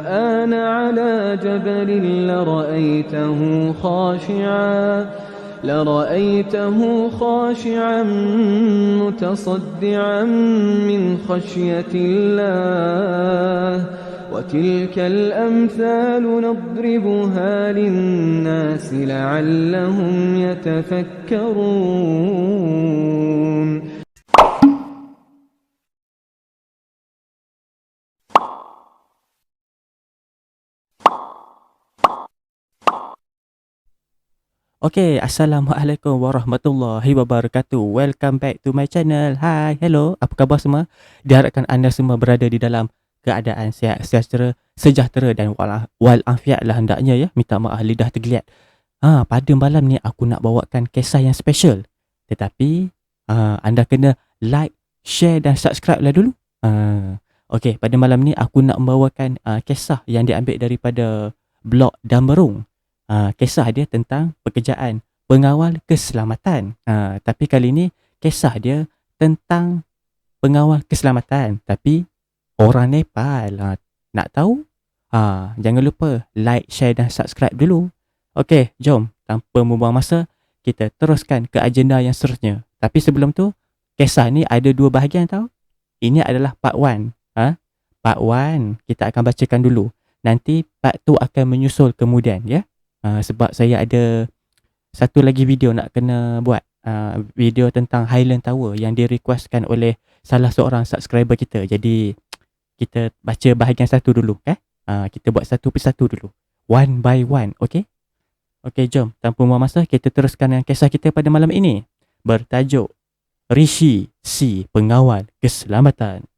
القرآن على جبل لرأيته خاشعا متصدعا من خشية الله وتلك الأمثال نضربها للناس لعلهم يتفكرون. Okay, Assalamualaikum warahmatullahi wabarakatuh. Welcome back to my channel. Hi, hello, apa khabar semua? Diharapkan anda semua berada di dalam keadaan sihat, sejahtera dan walafiat lah hendaknya ya. Minta maaf lidah tergeliat. Pada malam ni aku nak bawakan kisah yang special. Tetapi anda kena like, share dan subscribe lah dulu. Okay, pada malam ni aku nak membawakan kisah yang diambil daripada blog Damberung. Kisah dia tentang pekerjaan pengawal keselamatan. Tapi kali ni kisah dia tentang pengawal keselamatan tapi orang Nepal. Nak tahu? Jangan lupa like, share dan subscribe dulu. Okey, jom tanpa membuang masa kita teruskan ke agenda yang seterusnya. Tapi sebelum tu, kisah ni ada dua bahagian tau. Ini adalah part 1. Part 1 kita akan bacakan dulu. Nanti part 2 akan menyusul kemudian ya. Sebab saya ada satu lagi video nak kena buat, video tentang Highland Tower yang direquestkan oleh salah seorang subscriber kita. Jadi kita baca bahagian satu dulu. Kita buat satu persatu dulu, one by one. Okay, jom tanpa membuang masa kita teruskan dengan kisah kita pada malam ini, bertajuk Rishi, si pengawal keselamatan.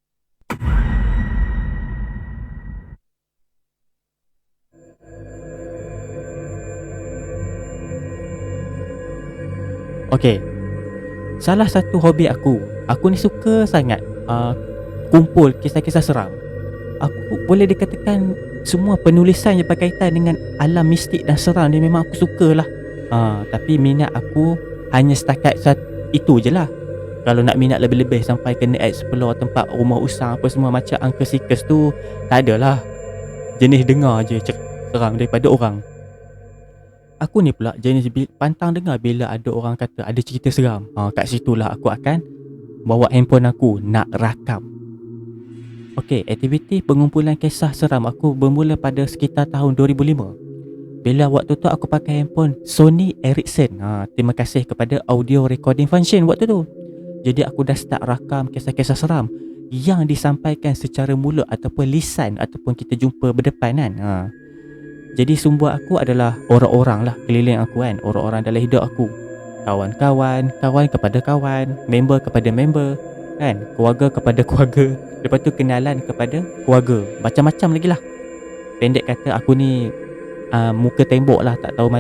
Okey, salah satu hobi aku ni suka sangat kumpul kisah-kisah seram. Aku boleh dikatakan semua penulisan yang berkaitan dengan alam mistik dan seram ni memang aku sukalah. Tapi minat aku hanya setakat itu je lah. Kalau nak minat lebih-lebih sampai kena explore tempat rumah usang apa semua macam Uncle Seekers tu, tak adalah. Jenis dengar je seram daripada orang. Aku ni pula jenis pantang dengar bila ada orang kata ada cerita seram. Kat situlah aku akan bawa handphone aku nak rakam. Okey, aktiviti pengumpulan kisah seram aku bermula pada sekitar tahun 2005. Bila waktu tu aku pakai handphone Sony Ericsson. Terima kasih kepada audio recording function waktu tu. Jadi aku dah start rakam kisah-kisah seram yang disampaikan secara mulut ataupun lisan ataupun kita jumpa berdepan kan. Jadi sumber aku adalah orang-orang lah keliling aku kan. Orang-orang dalam hidup aku. Kawan-kawan, kawan kepada kawan, member kepada member kan. Keluarga kepada keluarga. Lepas tu kenalan kepada keluarga. Macam-macam lagi lah. Pendek kata aku ni muka tembok lah. Tak tahu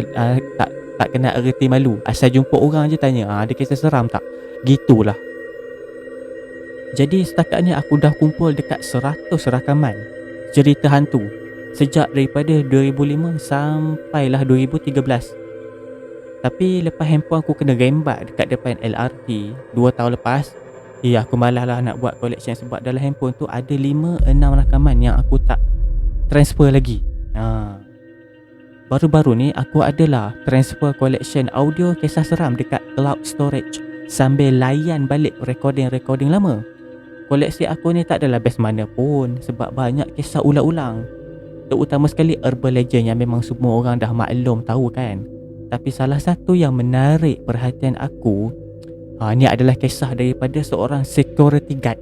tak kena erti malu. Asal jumpa orang je tanya ada kisah seram tak? Gitulah. Jadi setakat ni aku dah kumpul dekat 100 rakaman cerita hantu sejak daripada 2005 sampailah 2013. Tapi lepas handphone aku kena rembat dekat depan LRT 2 tahun lepas, aku malas lah nak buat collection sebab dalam handphone tu ada 5-6 rakaman yang aku tak transfer lagi. Baru-baru ni aku adalah transfer collection audio kisah seram dekat cloud storage sambil layan balik recording lama. Koleksi aku ni tak adalah best mana pun sebab banyak kisah ulang-ulang. Terutama sekali urban legend yang memang semua orang dah maklum tahu kan. Tapi salah satu yang menarik perhatian aku, ni adalah kisah daripada seorang security guard,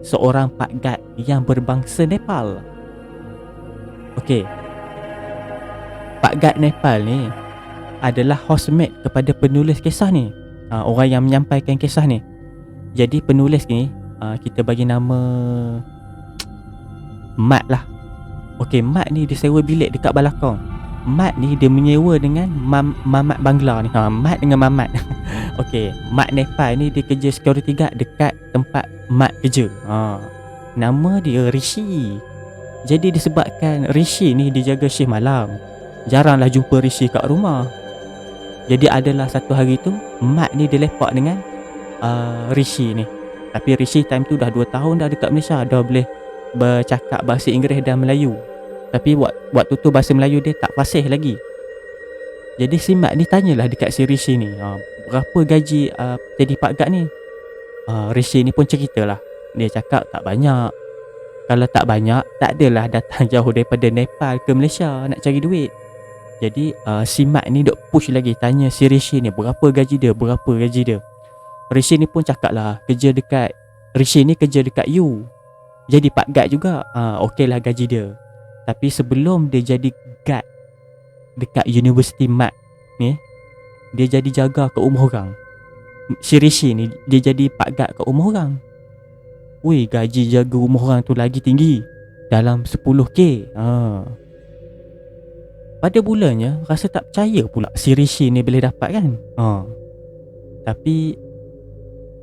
seorang pak guard yang berbangsa Nepal. Okey, pak guard Nepal ni adalah hostmate kepada penulis kisah ni, orang yang menyampaikan kisah ni. Jadi penulis ni kita bagi nama Mat lah. Okey, Mat ni dia sewa bilik dekat balakong. Mat ni dia menyewa dengan Mamat Bangla ni. Mat dengan Mamat. Okey, Mat Nepal ni dia kerja security guard dekat tempat Mat kerja. Nama dia Rishi. Jadi disebabkan Rishi ni dia jaga shift malam, jaranglah jumpa Rishi kat rumah. Jadi adalah satu hari tu Mat ni dia lepak dengan Rishi ni. Tapi Rishi time tu dah 2 tahun dah dekat Malaysia, dah boleh bercakap bahasa Inggeris dan Melayu. Tapi waktu tu bahasa Melayu dia tak fasih lagi. Jadi si Mat ni tanyalah dekat si Rishi ni, berapa gaji jadi Pak Gad ni? Rishi ni pun ceritalah. Dia cakap tak banyak. Kalau tak banyak, tak adalah datang jauh daripada Nepal ke Malaysia nak cari duit. Jadi si Mat ni duk push lagi, tanya si Rishi ni berapa gaji dia. Rishi ni pun cakap lah, Rishi ni kerja dekat U, jadi Pak Gad juga. Okey lah gaji dia. Tapi sebelum dia jadi guard dekat University Mat ni, dia jadi jaga kat rumah orang. Si Rishi ni dia jadi Pak Gad kat rumah orang. Weh, gaji jaga rumah orang tu lagi tinggi, dalam 10k. Pada bulannya rasa tak percaya pula si Rishi ni boleh dapat kan. Tapi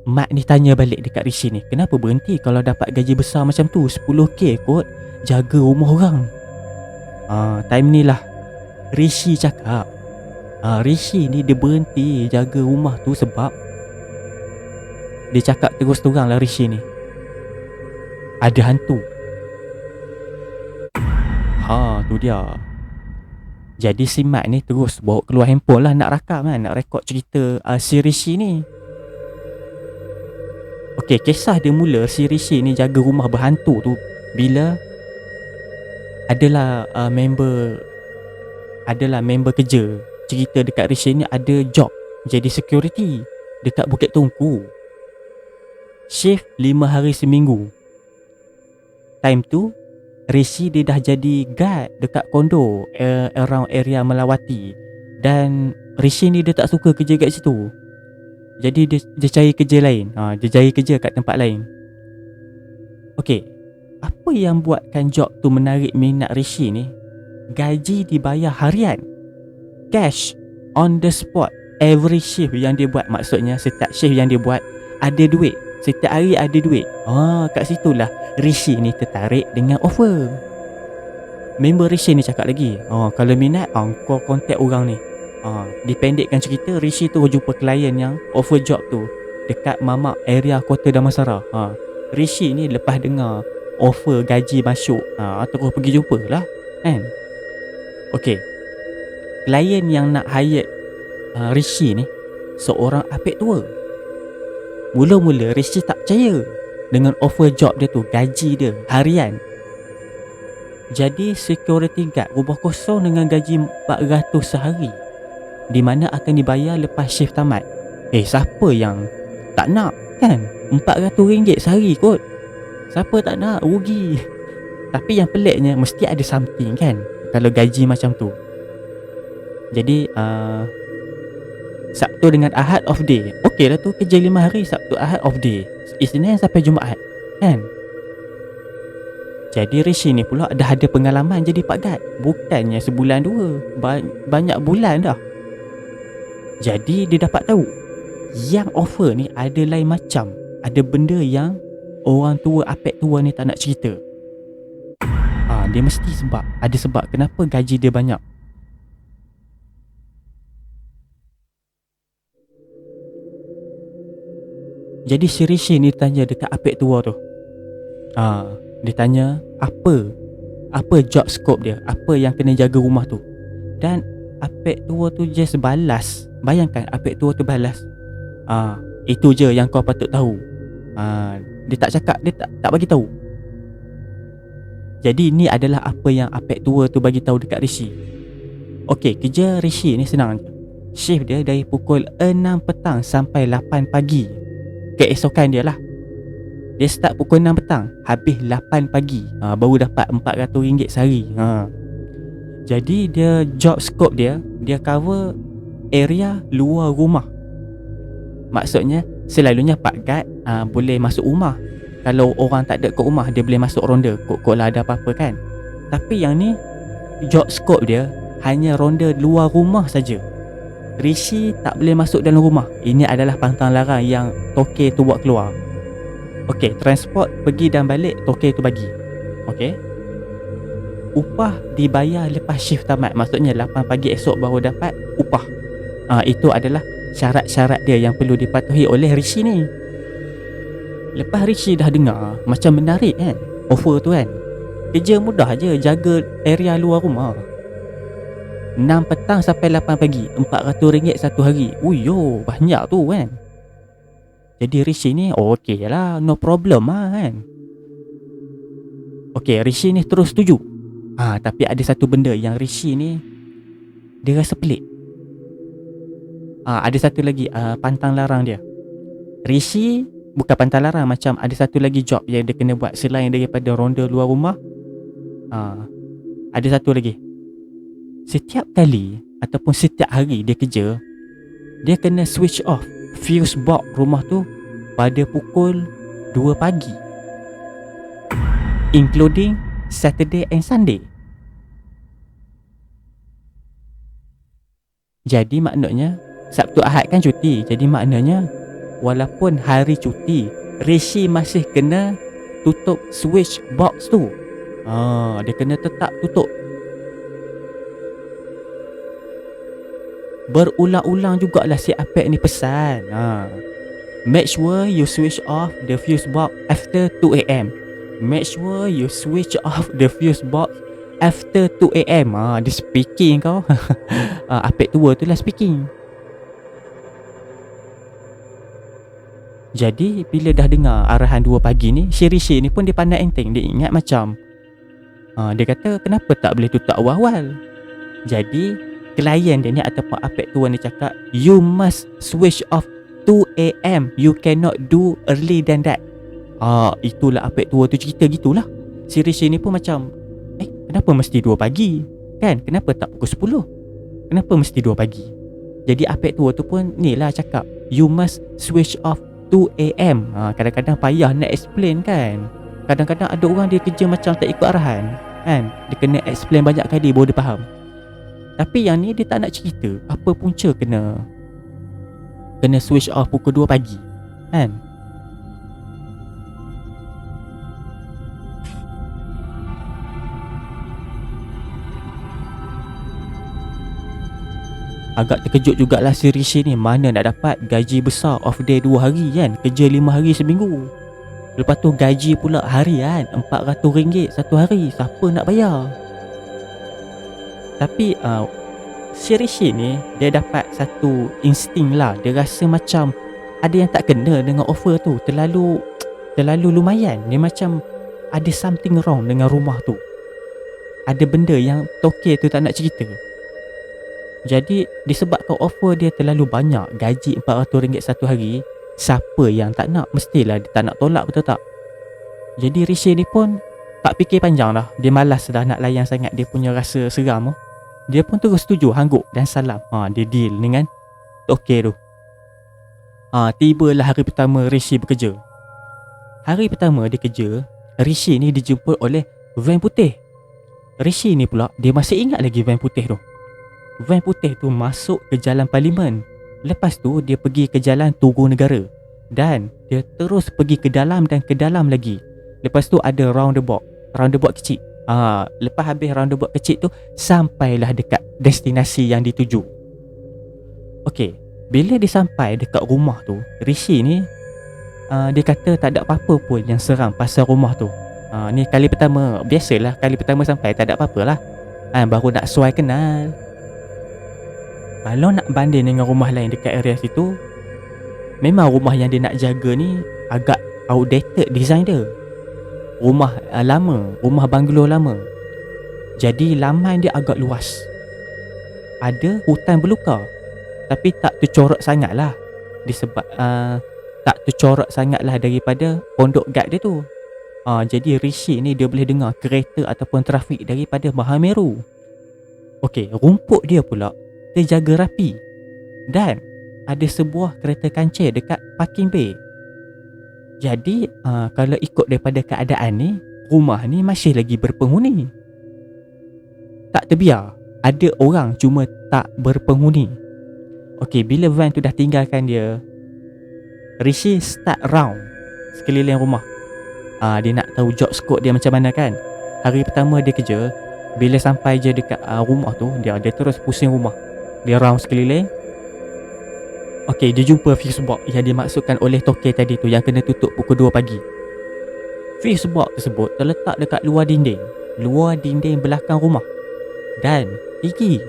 Mat ni tanya balik dekat Rishi ni, kenapa berhenti kalau dapat gaji besar macam tu, 10k kot, jaga rumah orang. Time ni lah Rishi cakap, Rishi ni dia berhenti jaga rumah tu sebab dia cakap terus terang lah, Rishi ni ada hantu. Tu dia. Jadi si Mat ni terus bawa keluar handphone lah, nak rakam kan, nak rekod cerita si Rishi ni. Okey, kisah dia mula si Rishi ni jaga rumah berhantu tu bila adalah member kerja cerita dekat Rishi ni ada job jadi security dekat Bukit Tungku. Shift 5 hari seminggu. Time tu Rishi dia dah jadi guard dekat kondo around area Melawati. Dan Rishi ni dia tak suka kerja kat situ. Jadi dia cari kerja lain. Dia cari kerja kat tempat lain. Okey, apa yang buatkan job tu menarik minat Rishi ni? Gaji dibayar harian, cash, on the spot. Every shift yang dia buat, maksudnya setiap shift yang dia buat ada duit. Setiap hari ada duit. Kat situlah Rishi ni tertarik dengan offer. Member Rishi ni cakap lagi, kalau minat kau contact orang ni. Dipendekkan cerita, Rishi tu jumpa klien yang offer job tu dekat Mamak, area Kota Damansara. Rishi ni lepas dengar offer gaji masuk, terus pergi jumpa lah kan. Okey, klien yang nak hire Rishi ni seorang apek tua. Mula-mula Rishi tak percaya dengan offer job dia tu, gaji dia harian. Jadi security guard rumah kosong dengan gaji 400 sehari, di mana akan dibayar lepas shift tamat. Siapa yang tak nak kan? RM400 sehari kot. Siapa tak nak? Rugi. Tapi yang peliknya mesti ada something kan kalau gaji macam tu. Jadi Sabtu dengan Ahad off day. Okey lah tu, kerja 5 hari, Sabtu Ahad off day, Isnin sampai Jumaat kan. Jadi Rishi ni pula dah ada pengalaman jadi Pak Gad. Bukannya sebulan dua, banyak bulan dah. Jadi dia dapat tahu yang offer ni ada lain macam. Ada benda yang orang tua, apek tua ni tak nak cerita. Dia mesti ada sebab kenapa gaji dia banyak. Jadi si Rishi ni tanya dekat apek tua tu. Dia tanya apa job scope dia, apa yang kena jaga rumah tu. Dan apek tua tu just balas. Bayangkan apek tua tu balas, itu je yang kau patut tahu. Dia tak cakap, dia tak bagi tahu. Jadi ni adalah apa yang apek tua tu bagi tahu dekat Rishi. Okey, kerja Rishi ni senang je. Shift dia dari pukul 6 petang sampai 8 pagi. Keesokan dia lah. Dia start pukul 6 petang, habis 8 pagi. Baru dapat RM400 sehari. Jadi dia job scope dia cover area luar rumah. Maksudnya selalunya Pak Gad boleh masuk rumah. Kalau orang tak ada kat rumah, dia boleh masuk ronda kot lah ada apa-apa kan. Tapi yang ni job scope dia hanya ronda luar rumah saja. Rishi tak boleh masuk dalam rumah. Ini adalah pantang larang yang toke tu buat keluar. Okey, transport pergi dan balik toke tu bagi. Okey, upah dibayar lepas shift tamat. Maksudnya 8 pagi esok baru dapat upah. Itu adalah syarat-syarat dia yang perlu dipatuhi oleh Rishi ni. Lepas Rishi dah dengar macam menarik kan offer tu kan, Kerja mudah je, jaga area luar rumah. 6 petang sampai 8 pagi, RM400 satu hari. Uyo, banyak tu kan. Jadi Rishi ni okey je lah, no problem lah kan. Okey, Rishi ni terus setuju. Tapi ada satu benda yang Rishi ni dia rasa pelik. Ada satu lagi pantang larang dia. Rishi bukan pantang larang, macam ada satu lagi job yang dia kena buat selain daripada ronda luar rumah. Ada satu lagi. Setiap kali ataupun setiap hari dia kerja, dia kena switch off fuse box rumah tu pada pukul 2 pagi, including Saturday and Sunday. Jadi maknanya Sabtu Ahad kan cuti. Jadi maknanya walaupun hari cuti, Rishi masih kena tutup switch box tu. Dia kena tetap tutup. Berulang-ulang jugalah si Apek ni pesan. Make sure you switch off the fuse box after 2 AM. Make sure you switch off the fuse box after 2 AM. Dia speaking kau. Apek tua tu lah speaking. Jadi bila dah dengar arahan 2 pagi ni, si Rishi ni pun dia pandai enteng. Dia ingat macam dia kata kenapa tak boleh tutup awal-awal. Jadi klien dia ni ataupun Apek tua ni cakap, you must switch off 2 AM. You cannot do early than that. Itulah Apek tua tu cerita gitulah. Si Rishi ni pun macam, kenapa mesti 2 pagi? Kan? Kenapa tak pukul 10? Kenapa mesti 2 pagi? Jadi Apek tua tu pun ni lah cakap, you must switch off 2 AM. Kadang-kadang payah nak explain kan. Kadang-kadang ada orang dia kerja macam tak ikut arahan kan. Dia kena explain banyak kali baru dia faham. Tapi yang ni dia tak nak cerita apa punca kena switch off pukul 2 pagi kan. Agak terkejut jugalah si Rishi ni. Mana nak dapat gaji besar off day 2 hari kan. Kerja 5 hari seminggu. Lepas tu gaji pula harian RM400 satu hari. Siapa nak bayar? Tapi si Rishi ni dia dapat satu insting lah. Dia rasa macam ada yang tak kena dengan offer tu. Terlalu lumayan. Dia macam ada something wrong dengan rumah tu. Ada benda yang toke tu tak nak cerita. Jadi disebabkan offer dia terlalu banyak, gaji RM400 satu hari, siapa yang tak nak? Mestilah dia tak nak tolak, betul tak? Jadi Rishi ni pun tak fikir panjang dah. Dia malas dah nak layan sangat dia punya rasa seram tu. Dia pun terus setuju, hangguk dan salam. Dia deal dengan toke tu. Tibalah hari pertama Rishi bekerja. Hari pertama dia kerja, Rishi ni dijemput oleh van putih. Rishi ni pula dia masih ingat lagi van putih tu. Van putih tu masuk ke jalan Parlimen. Lepas tu dia pergi ke jalan Tugu Negara. Dan dia terus pergi ke dalam dan ke dalam lagi. Lepas tu ada roundabout kecil. Lepas habis roundabout kecil tu, sampailah dekat destinasi yang dituju. Okey, bila dia sampai dekat rumah tu, Rishi ni dia kata tak ada apa-apa pun yang seram pasal rumah tu. Ni kali pertama. Biasalah kali pertama sampai tak ada apa-apa lah. Baru nak suai kenal. Kalau nak banding dengan rumah lain dekat area situ, memang rumah yang dia nak jaga ni agak outdated design dia. Rumah lama, rumah banglo lama. Jadi laman dia agak luas. Ada hutan belukar, tapi tak tercorak sangat lah. Disebab tak tercorak sangat lah daripada pondok guard dia tu. Jadi Rishi ni dia boleh dengar kereta ataupun trafik daripada Mahameru. Okey, rumput dia pula dia jaga rapi. Dan ada sebuah kereta kancil dekat parking bay. Jadi kalau ikut daripada keadaan ni, rumah ni masih lagi berpenghuni. Tak terbiar ada orang, cuma tak berpenghuni. Okey, bila van tu dah tinggalkan dia, Rishi start round sekeliling rumah. Dia nak tahu job scope dia macam mana kan. Hari pertama dia kerja, bila sampai je dekat rumah tu, dia terus pusing rumah. Dia round sekeliling. Okey, dia jumpa fuse box yang dimaksudkan oleh toke tadi tu, yang kena tutup pukul 2 pagi. Fuse box tersebut terletak dekat luar dinding. luar dinding belakang rumah. Dan Tigi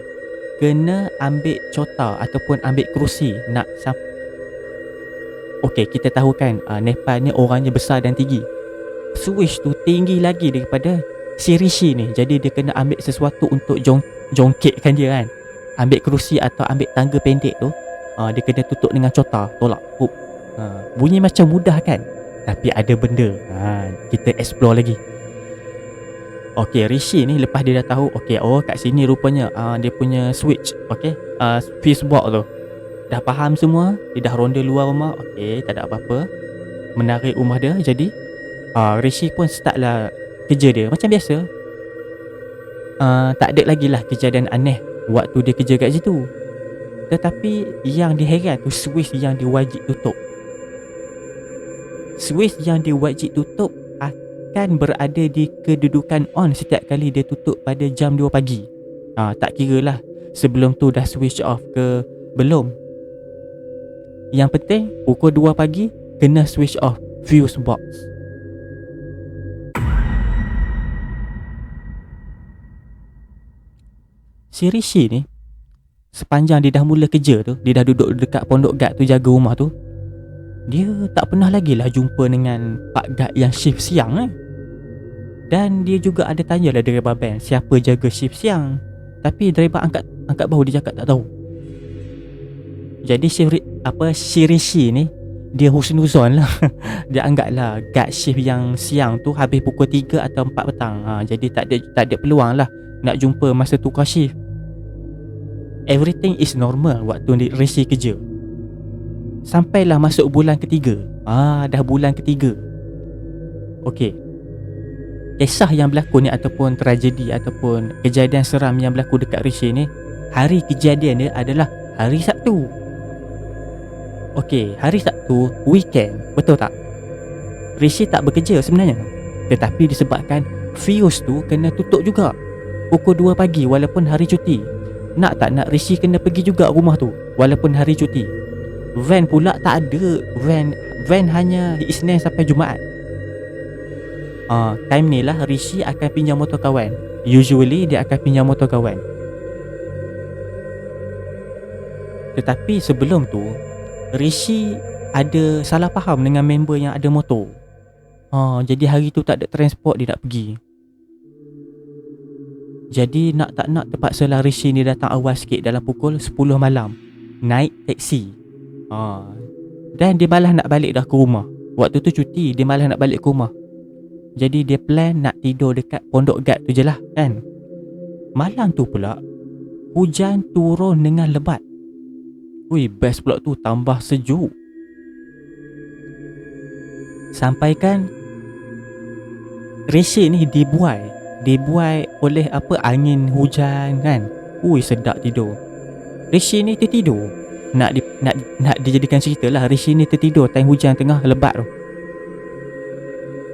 kena ambil cota ataupun ambil kerusi nak okey, kita tahu kan Nepal ni orangnya besar dan tinggi. Switch tu tinggi lagi daripada si Rishi ni. Jadi dia kena ambil sesuatu untuk jongkitkan dia kan. Ambil kerusi atau ambil tangga pendek tu, dia kena tutup dengan cota, tolak. Bunyi macam mudah kan, tapi ada benda. Kita explore lagi. Okey, Rishi ni lepas dia dah tahu, okey, kat sini rupanya dia punya switch, okey, fuse box tu. Dah faham semua, dia dah ronda luar rumah, okey, tak ada apa-apa. Menarik rumah dia, jadi Rishi pun startlah kerja dia macam biasa. Tak ada lagi lah kejadian aneh waktu dia kerja kat situ. Tetapi yang diheran tu switch yang diwajib tutup. Switch yang diwajib tutup akan berada di kedudukan on setiap kali dia tutup pada jam 2 pagi. Tak kira lah sebelum tu dah switch off ke belum. Yang penting pukul 2 pagi kena switch off fuse box. Si Rishi ni, sepanjang dia dah mula kerja tu, dia dah duduk dekat pondok guard tu jaga rumah tu, dia tak pernah lagi lah jumpa dengan pak guard yang shift siang. Dan dia juga ada tanyalah driver van siapa jaga shift siang. Tapi driver angkat bahu, dia cakap tak tahu. Jadi si Rishi ni, dia husnuzon lah. Dia anggap lah guard shift yang siang tu habis pukul 3 atau 4 petang. Jadi tak ada peluang lah nak jumpa masa tukar shift. Everything is normal waktu Rishi kerja. Sampailah masuk bulan ketiga. Dah bulan ketiga. Okey, kisah yang berlaku ni ataupun tragedi ataupun kejadian seram yang berlaku dekat Rishi ni, hari kejadian dia adalah hari Sabtu. Okey, hari Sabtu weekend, betul tak? Rishi tak bekerja sebenarnya, tetapi disebabkan fuse tu kena tutup juga pukul 2 pagi walaupun hari cuti. Nak tak nak, Rishi kena pergi juga rumah tu walaupun hari cuti. Van pula tak ada. Van hanya Isnin sampai Jumaat. Time ni lah Rishi akan pinjam motor kawan. Usually dia akan pinjam motor kawan. Tetapi sebelum tu Rishi ada salah faham dengan member yang ada motor. Jadi hari tu tak ada transport dia nak pergi. Jadi nak tak nak terpaksalah Rishi ni datang awal sikit dalam pukul 10 malam, naik teksi. Dan dia malas nak balik dah ke rumah. Waktu tu cuti, dia malas nak balik ke rumah. Jadi dia plan nak tidur dekat pondok guard tu je lah kan. Malam tu pula hujan turun dengan lebat. Best pula tu, tambah sejuk. Sampaikan Rishi ni dibuai oleh angin hujan kan. Sedap tidur. Rishi ni tertidur. Nak dijadikan cerita lah, Rishi ni tertidur time hujan tengah lebat tu.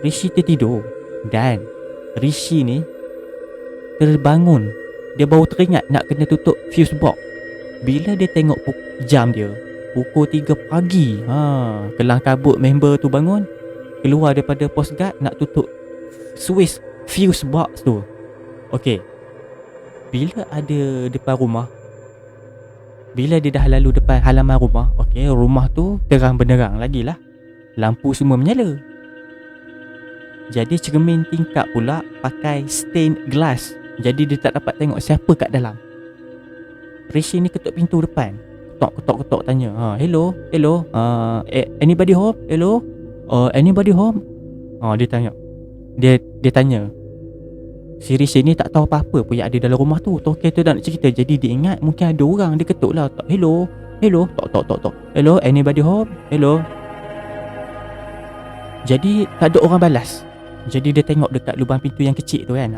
Rishi tertidur dan Rishi ni terbangun. Dia baru teringat nak kena tutup fuse box. Bila dia tengok jam dia, pukul 3 pagi. Kelang kabut member tu bangun, keluar daripada post guard nak tutup switch fuse box tu. Okey, bila ada depan rumah, bila dia dah lalu depan halaman rumah, okey, rumah tu terang benderang lagi lah, lampu semua menyala. Jadi cermin tingkap pula pakai stained glass, jadi dia tak dapat tengok siapa kat dalam. Rishi ni ketuk pintu depan, ketok tanya, hello, anybody home? Hello, anybody home? Dia tanya. Dia tanya. Si Rishi ni tak tahu apa-apa pun yang ada dalam rumah tu. Okey tu dah nak cerita. Jadi dia ingat mungkin ada orang. Dia ketuk lah, hello, tok. Hello, anybody home? Hello. Jadi tak ada orang balas. Jadi dia tengok dekat lubang pintu yang kecil tu kan,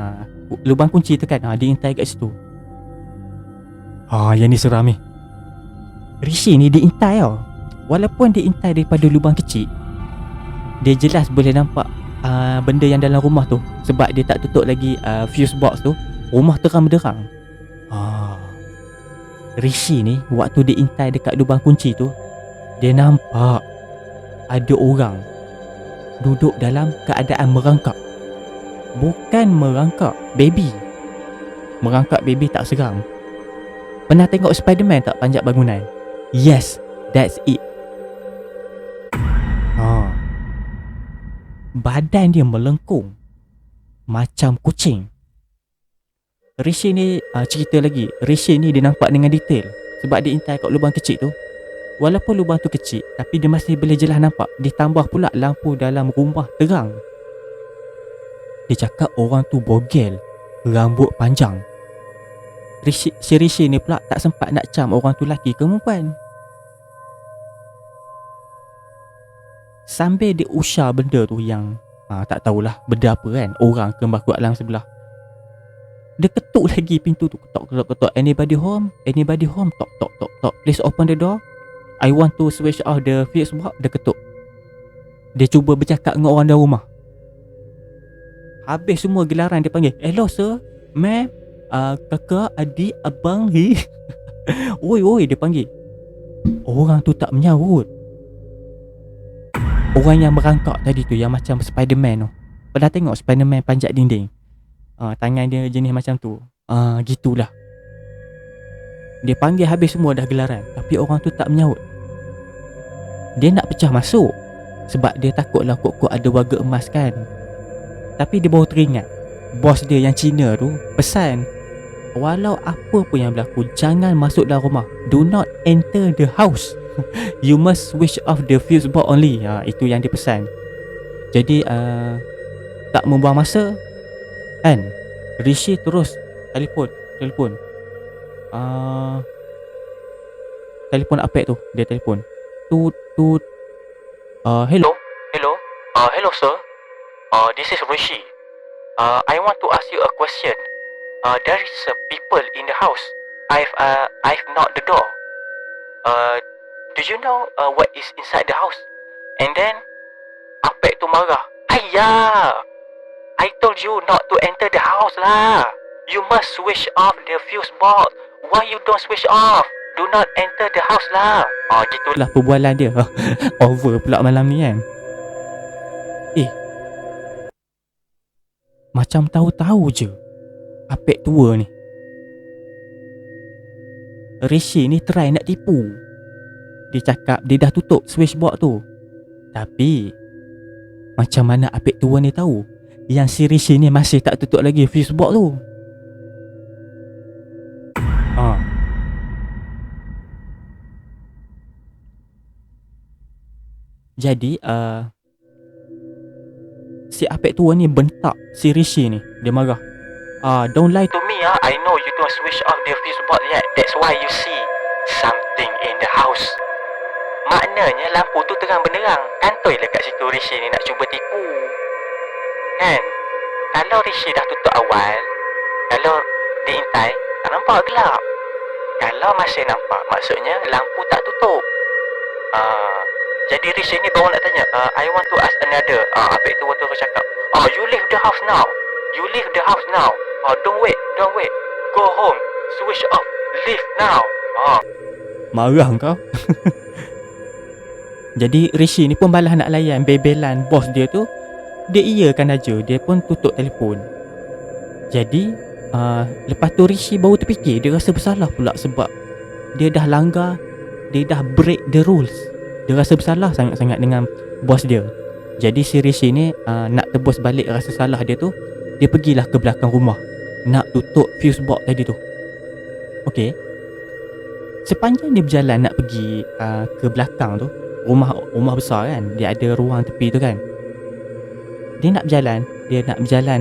lubang kunci tu kan, dia intai kat situ. Yang ni seram ni. Rishi ni dia intai tau. Walaupun dia intai daripada lubang kecil, dia jelas boleh nampak benda yang dalam rumah tu. Sebab dia tak tutup lagi fuse box tu, rumah terang benderang. Rishi ni waktu dia intai dekat lubang kunci tu, dia nampak ada orang duduk dalam keadaan merangkak. Bukan merangkak baby. Merangkak baby tak seram. Pernah tengok Spiderman tak panjat bangunan? Yes, that's it. Badan dia melengkung macam kucing. Rishi ni cerita lagi. Rishi ni dia nampak dengan detail sebab dia intai kat lubang kecil tu. Walaupun lubang tu kecil, tapi dia masih boleh jelas nampak. Ditambah pula lampu dalam rumah terang. Dia cakap orang tu bogel, rambut panjang. Si Rishi ni pula tak sempat nak cam orang tu lelaki ke perempuan. Sambil dia usah benda tu yang tak tahulah benda apa kan, orang ke makhluk alam sebelah. Dia ketuk lagi pintu tu, ketuk. Anybody home? Anybody home? Tok. Please open the door. I want to switch off the fuse box. Dia ketuk. Dia cuba bercakap dengan orang dalam rumah. Habis semua gelaran dia panggil, hello sir, ma'am, kakak, adik, abang. Oi dia panggil. Orang tu tak menyaut. Orang yang merangkak tadi tu, yang macam Spiderman tu. Pernah tengok Spiderman panjat dinding? Tangan dia jenis macam tu. Gitulah. Dia panggil habis semua dah gelaran, tapi orang tu tak menyaut. Dia nak pecah masuk sebab dia takutlah kok ada warga emas kan. Tapi dia baru teringat bos dia yang Cina tu pesan, walau apa pun yang berlaku, jangan masuk dalam rumah. Do not enter the house. You must switch off the fuse box only. Itu yang dia pesan. Jadi tak membuang masa kan, Rishi terus telefon telefon apek tu. Dia telefon tut. Hello sir, this is Rishi. I want to ask you a question. There is people in the house. I've knocked the door. Do you know what is inside the house? And then apek tu marah. Ayah, I told you not to enter the house lah. You must switch off the fuse box. Why you don't switch off? Do not enter the house lah. Gitulah perbualan dia. Over pula malam ni kan. Macam tahu-tahu je apek tua ni. Rishi ni try nak tipu. Dia cakap dia dah tutup switch box tu. Tapi macam mana apek tua ni tahu yang si Rishi ni masih tak tutup lagi fuse box tu? Jadi si apek tua ni bentak si Rishi ni. Dia marah. Don't lie to me. I know you don't switch off the fuse box yet. That's why you see something in the house. Maknanya lampu tu terang benderang. Kantoi lah kat situ Rishi ni nak cuba tipu kan. Kalau Rishi dah tutup awal, kalau diintai tak nampak gelap. Kalau masih nampak, maksudnya lampu tak tutup. Jadi Rishi ni baru nak tanya, I want to ask another. Apek tu terus cakap, you leave the house now. You leave the house now. Don't wait. Go home. Switch off. Leave now. Marah kau. Jadi Rishi ni pun balas nak layan bebelan bos dia tu. Dia iyakan aja. Dia pun tutup telefon. Jadi lepas tu Rishi baru terfikir. Dia rasa bersalah pula sebab dia dah langgar, dia dah break the rules. Dia rasa bersalah sangat-sangat dengan bos dia. Jadi si Rishi ni nak tebus balik rasa salah dia tu. Dia pergilah ke belakang rumah nak tutup fuse box tadi tu. Okey. Sepanjang dia berjalan nak pergi ke belakang tu, rumah besar kan, dia ada ruang tepi tu kan. Dia nak berjalan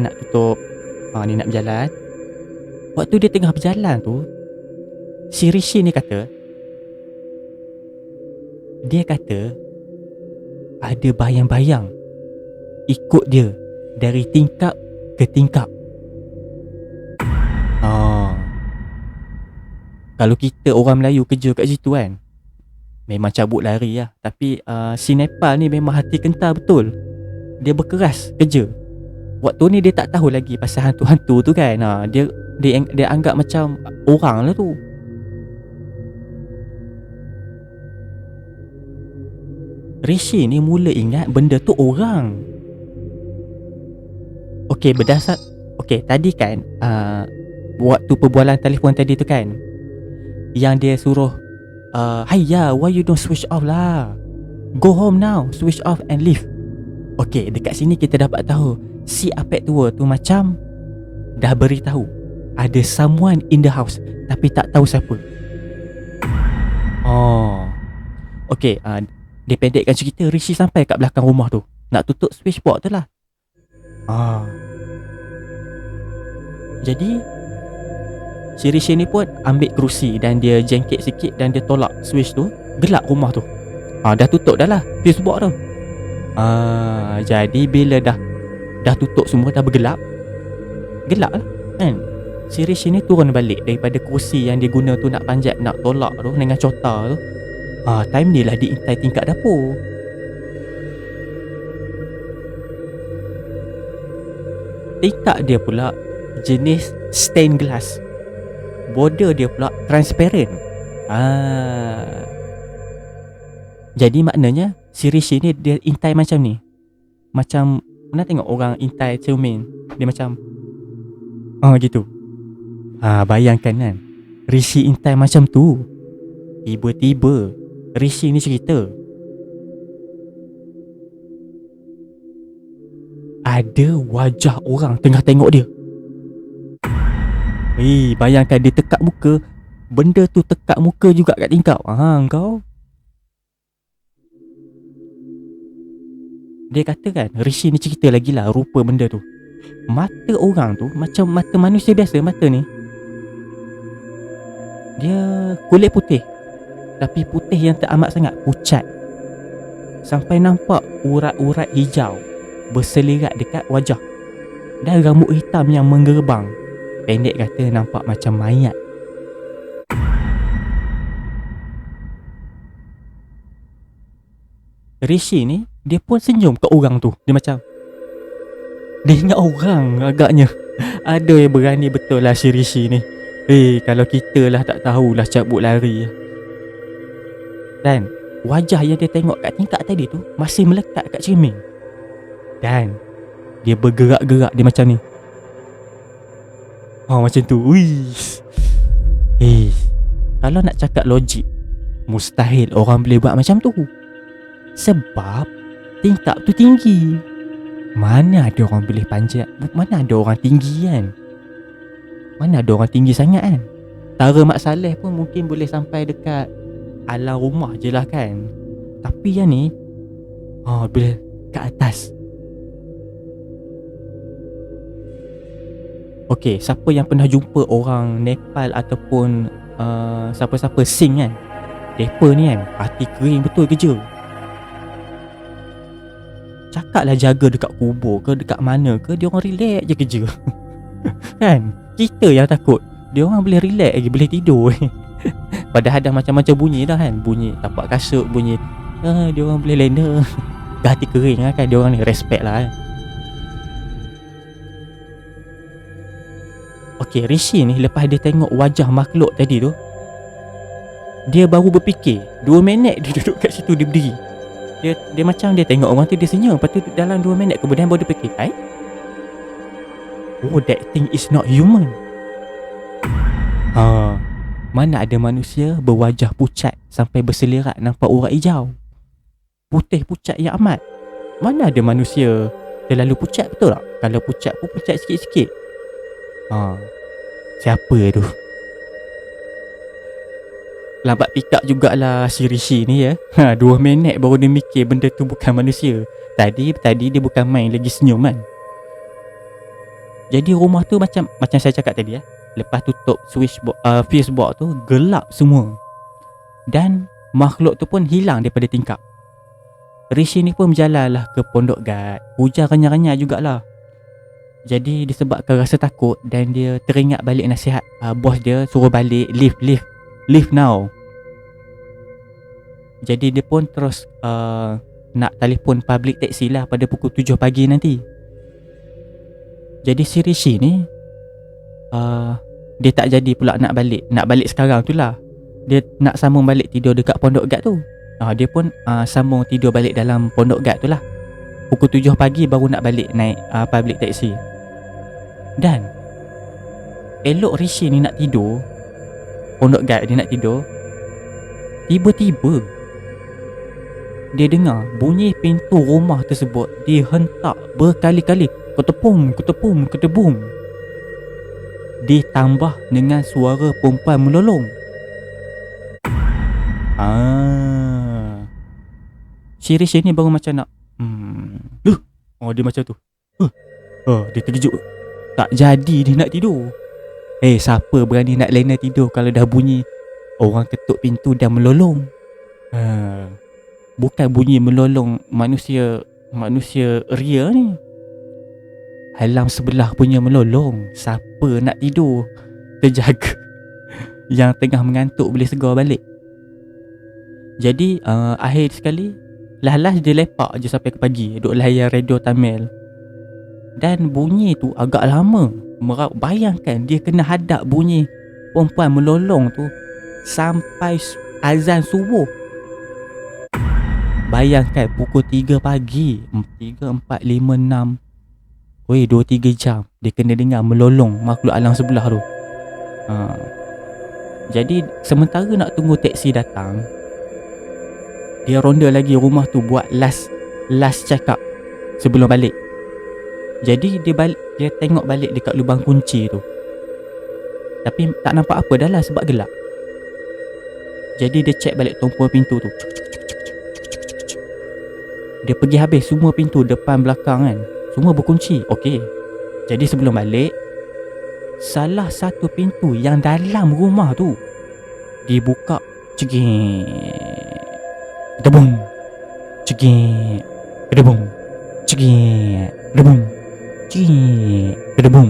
nak tutup. Dia nak berjalan. Waktu dia tengah berjalan tu, si Rishi ni kata ada bayang-bayang ikut dia dari tingkap ke tingkap. Kalau kita orang Melayu kerja kat situ kan, memang cabut lari lah. Tapi si Nepal ni memang hati kental betul. Dia berkeras kerja. Waktu ni dia tak tahu lagi pasal hantu-hantu tu kan. Dia anggap macam orang lah tu. Rishi ni mula ingat benda tu orang. Okey, okey, tadi kan waktu perbualan telefon tadi tu kan, yang dia suruh Hayya, why you don't switch off lah? Go home now, switch off and leave. Okey, dekat sini kita dapat tahu si apek tua tu macam dah beritahu ada someone in the house, tapi tak tahu siapa. Oh. Okey, dia pendekkan cerita, Rishi sampai kat belakang rumah tu, nak tutup switchboard tu lah. Jadi si Rishi ni pun ambil kerusi dan dia jengkit sikit dan dia tolak switch tu. Gelap rumah tu. Dah tutup dah lah switchboard tu. Jadi bila dah tutup semua, dah bergelap, gelap lah kan, si Rishi ni turun balik daripada kerusi yang dia guna tu nak panjat, nak tolak tu dengan cota tu. Time ni lah diintai tingkat dapur. Tingkat dia pula jenis stained glass, border dia pula transparent. Jadi maknanya si Rishi ni dia intai macam ni. Macam pernah tengok orang intai cermin, dia macam gitu. Bayangkan kan, Rishi intai macam tu. Tiba-tiba Rishi ni cerita ada wajah orang tengah tengok dia. Bayangkan dia tekak muka, benda tu tekak muka juga kat tingkap. Kau. Dia kata kan, Rishi ni cerita lagi lah rupa benda tu. Mata orang tu macam mata manusia biasa. Mata ni dia kulit putih, tapi putih yang teramat sangat pucat, sampai nampak urat-urat hijau berselirat dekat wajah, dan rambut hitam yang menggerbang. Pendek kata nampak macam mayat. Rishi ni dia pun senyum kat orang tu. Dia macam dia ingat orang agaknya. Aduh, berani betul lah si Rishi ni. Kalau kita lah tak tahulah cabut lari. Dan wajah yang dia tengok kat tingkap tadi tu masih melekat kat cermin. Dan dia bergerak-gerak, dia macam ni. Macam tu. Kalau nak cakap logik, mustahil orang boleh buat macam tu. Sebab tingkap tu tinggi. Mana ada orang boleh panjat? Mana ada orang tinggi kan? Mana ada orang tinggi sangat kan? Tara Mak Saleh pun mungkin boleh sampai dekat alam rumah je lah kan. Tapi yang ni boleh kat atas. Okey, siapa yang pernah jumpa orang Nepal ataupun siapa-siapa Sing kan, mereka ni kan hati kering betul kerja. Cakaplah jaga dekat kubur ke dekat mana ke, dia orang relax je kerja. Kan? Kita yang takut. Dia orang boleh relax lagi, boleh tidur. Padahal dah macam-macam bunyi dah kan. Bunyi tapak kasut, bunyi dia orang boleh lena. Dah hati kering lah kan. Dia orang ni respect lah kan. Okey, Rishi ni lepas dia tengok wajah makhluk tadi tu, dia baru berfikir. 2 minit dia duduk kat situ, dia berdiri. Dia macam dia tengok orang tu, dia senyum. Lepas tu dalam 2 minit kemudian baru dia fikir, that thing is not human. Mana ada manusia berwajah pucat sampai berselirat nampak urat hijau, putih pucat yang amat. Mana ada manusia terlalu pucat, betul tak? Kalau pucat pun pucat sikit-sikit. Siapa tu? Lambat pick up jugalah si Rishi ni ya. 2 minit baru dia mikir benda tu bukan manusia. Tadi dia bukan main lagi senyum kan. Jadi rumah tu macam saya cakap tadi ya. Lepas tutup fusebox tu, gelap semua. Dan makhluk tu pun hilang daripada tingkap. Rishi ni pun berjalan lah ke pondok guard. Hujan renyah-renyah jugalah. Jadi disebabkan rasa takut dan dia teringat balik nasihat bos dia suruh balik, leave now. Jadi dia pun terus nak telefon public taxi lah pada pukul 7 pagi nanti. Jadi si Rishi ni dia tak jadi pula nak balik sekarang tu lah. Dia nak sambung balik tidur dekat pondok guard tu. Dia pun sambung tidur balik dalam pondok guard tu lah. Pukul 7 pagi baru nak balik naik public taxi. Dan elok Rishi ni nak tidur, pondok guide dia nak tidur, tiba-tiba dia dengar bunyi pintu rumah tersebut dihentak berkali-kali. Ketepung, ketepung, ketebung. Ditambah dengan suara perempuan melolong. Si Rishi ni baru macam nak dia macam tu. Dia terkejut. Tak jadi dia nak tidur. Siapa berani nak lena tidur kalau dah bunyi orang ketuk pintu dan melolong? Bukan bunyi melolong manusia ria ni. Alam sebelah punya melolong. Siapa nak tidur? Terjaga. Yang tengah mengantuk boleh segar balik. Jadi akhir sekali last dia lepak je sampai ke pagi, duk layan radio Tamil. Dan bunyi tu agak lama. Bayangkan dia kena hadap bunyi perempuan melolong tu sampai azan subuh. Bayangkan pukul 3 pagi, 3, 4, 5, 6. 2-3 jam dia kena dengar melolong makhluk alam sebelah tu. Jadi sementara nak tunggu teksi datang, dia ronda lagi rumah tu buat last check up sebelum balik. Jadi dia tengok balik dekat lubang kunci tu, tapi tak nampak apa dah lah sebab gelap. Jadi dia check balik tumpuan pintu tu. Dia pergi habis semua pintu depan belakang kan, semua berkunci. Okey. Jadi sebelum balik, salah satu pintu yang dalam rumah tu dibuka. Cegik. Kedebung. Cegik. Kedebung. Cegik. Kedebung. Cegik. Kedebung.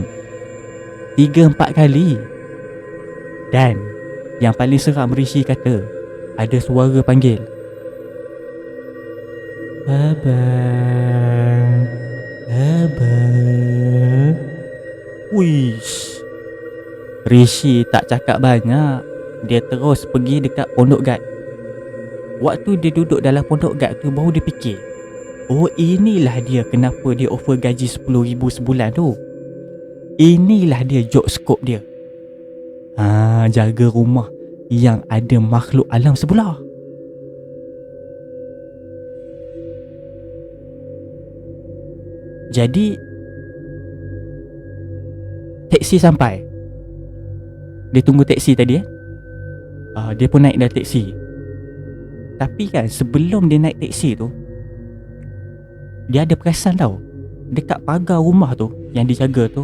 3-4 kali. Dan yang paling seram, Rishi kata ada suara panggil, Abang. Abang. Wish. Rishi tak cakap banyak. Dia terus pergi dekat pondok guide. Waktu dia duduk dalam pondok guide tu, baru dia fikir, inilah dia kenapa dia offer gaji 10,000 sebulan tu. Inilah dia job scope dia. Jaga rumah yang ada makhluk alam sebelah. Jadi teksi sampai. Dia tunggu teksi tadi dia pun naik dari teksi. Tapi kan sebelum dia naik teksi tu, dia ada perasan tau, dekat pagar rumah tu yang dijaga tu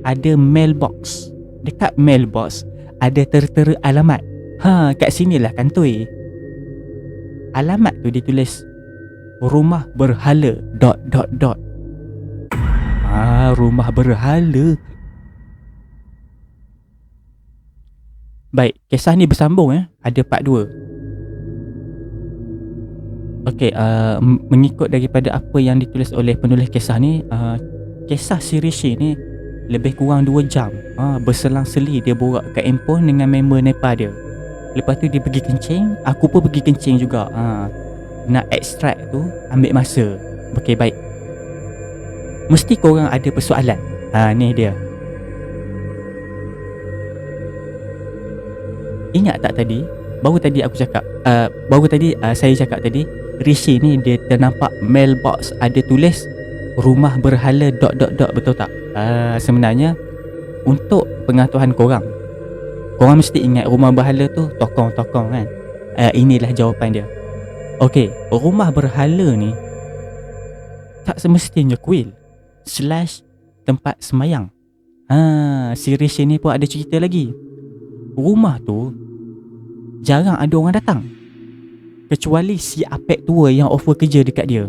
ada mailbox. Dekat mailbox ada tertera alamat. Kat sinilah kantoi. Alamat tu ditulis rumah berhala ... Rumah berhala. Baik, kisah ni bersambung ada part 2. Okey, mengikut daripada apa yang ditulis oleh penulis kisah ni, kisah si Rishi ni lebih kurang 2 jam berselang-seli dia borak kat handphone dengan member Nepal dia. Lepas tu dia pergi kencing, aku pun pergi kencing juga. Nak extract tu ambil masa. Okey, baik. Mesti korang ada persoalan. Ni dia. Ingat tak tadi? Baru tadi saya cakap tadi, Rishi ni dia ternampak mailbox ada tulis rumah berhala ... betul tak? Sebenarnya untuk pengetahuan korang mesti ingat rumah berhala tu tokong-tokong kan. Inilah jawapan dia. Okey, rumah berhala ni tak semestinya kuil / tempat semayang. Si Rishi ni pun ada cerita lagi. Rumah tu jarang ada orang datang, kecuali si apek tua yang offer kerja dekat dia.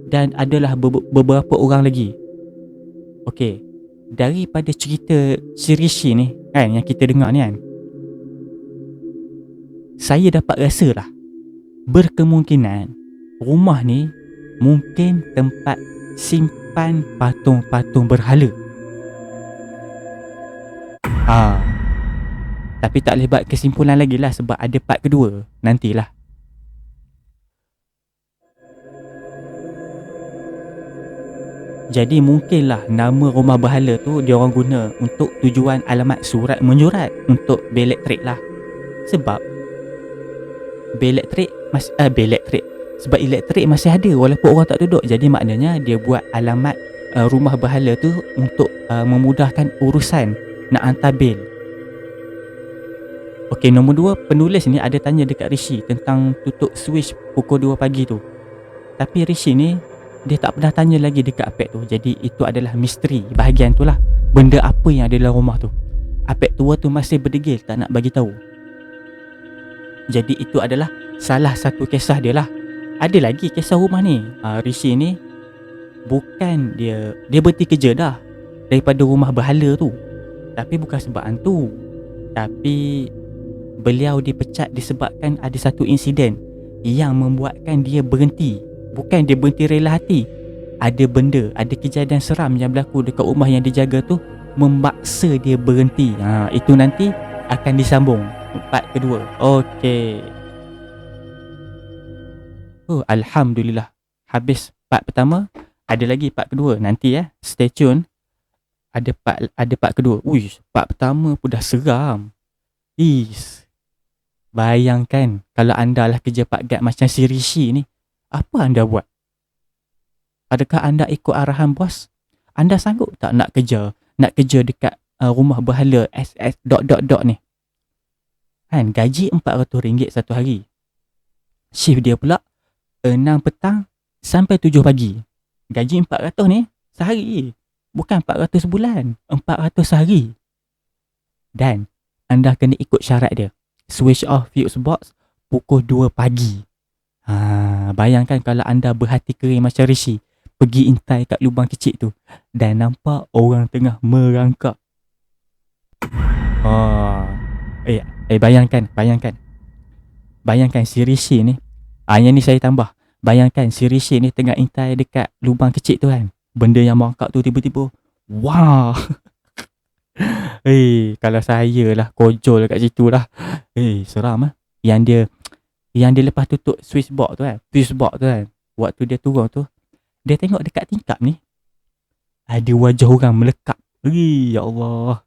Dan adalah beberapa orang lagi. Okey, daripada cerita si Rishi ni kan, yang kita dengar ni kan, saya dapat rasa lah, berkemungkinan rumah ni mungkin tempat simpan patung-patung berhala. Tapi tak boleh buat kesimpulan lagi lah, sebab ada part kedua nantilah. Jadi mungkinlah nama rumah berhala tu dia orang guna untuk tujuan alamat surat menyurat untuk bil elektrik lah. Sebab bil elektrik sebab elektrik masih ada walaupun orang tak duduk. Jadi maknanya dia buat alamat rumah berhala tu untuk memudahkan urusan nak hantar bil. Okey, nombor 2, penulis ni ada tanya dekat Rishi tentang tutup switch pukul 2 pagi tu. Tapi Rishi ni dia tak pernah tanya lagi dekat Apek tu. Jadi itu adalah misteri bahagian tu lah. Benda apa yang ada dalam rumah tu. Apek tua tu masih berdegil tak nak bagi tahu. Jadi itu adalah salah satu kisah dia lah. Ada lagi kisah rumah ni. Rishi ni bukan dia berhenti kerja dah daripada rumah berhala tu. Tapi bukan sebab hantu. Tapi beliau dipecat disebabkan ada satu insiden yang membuatkan dia berhenti. Bukan dia berhenti rela hati. Ada benda, ada kejadian seram yang berlaku dekat rumah yang dijaga tu memaksa dia berhenti. Itu nanti akan disambung part kedua. Okey. Alhamdulillah. Habis part pertama, ada lagi part kedua. Nanti stay tune. Ada part kedua. Uish, part pertama pun dah seram. Bayangkan kalau anda lah kerja Pak Gad macam si Rishi ni, apa anda buat? Adakah anda ikut arahan bos? Anda sanggup tak nak kerja dekat rumah berhala SS ... ni? Kan gaji RM400 satu hari. Shift dia pula 6 petang sampai 7 pagi. Gaji 400 ni sehari. Bukan 400 sebulan, 400 sehari. Dan anda kena ikut syarat dia. Switch off fuse box pukul 2 pagi. Bayangkan kalau anda berhati kering macam Rishi, pergi intai kat lubang kecil tu dan nampak orang tengah merangkak. Bayangkan si Rishi ni. Yang ni saya tambah. Bayangkan si Rishi ni tengah intai dekat lubang kecil tu kan. Benda yang merangkak tu tiba-tiba, wah. Kalau saya lah kojol kat situ lah. Seram lah. Yang dia lepas tutup switch box tu kan, waktu dia turun tu, dia tengok dekat tingkap ni ada wajah orang melekap. Ya Allah.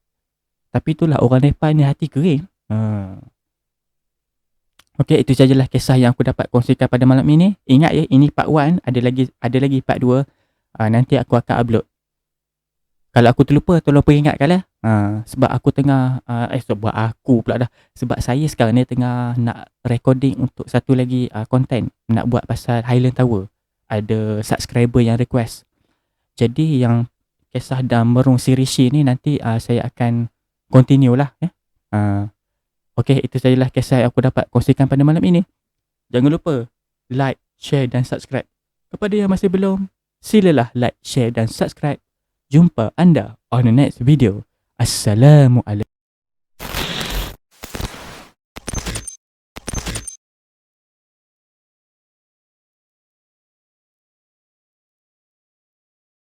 Tapi itulah orang Nepal ni hati kering. Okey, itu sajalah kisah yang aku dapat kongsikan pada malam ini. Ingat ya, ini part 1, ada lagi part 2. Nanti aku akan upload. Kalau aku terlupa, tolong peringatkan lah. Sebab aku tengah sebab saya sekarang ni tengah nak recording untuk satu lagi konten, nak buat pasal Highland Tower. Ada subscriber yang request. Jadi yang kisah Damerung si Rishi ni nanti saya akan continue lah. Okey, itu sajalah kisah yang aku dapat kongsikan pada malam ini. Jangan lupa like, share dan subscribe. Kepada yang masih belum, silalah like, share dan subscribe. Jumpa anda on the next video. Assalamualaikum.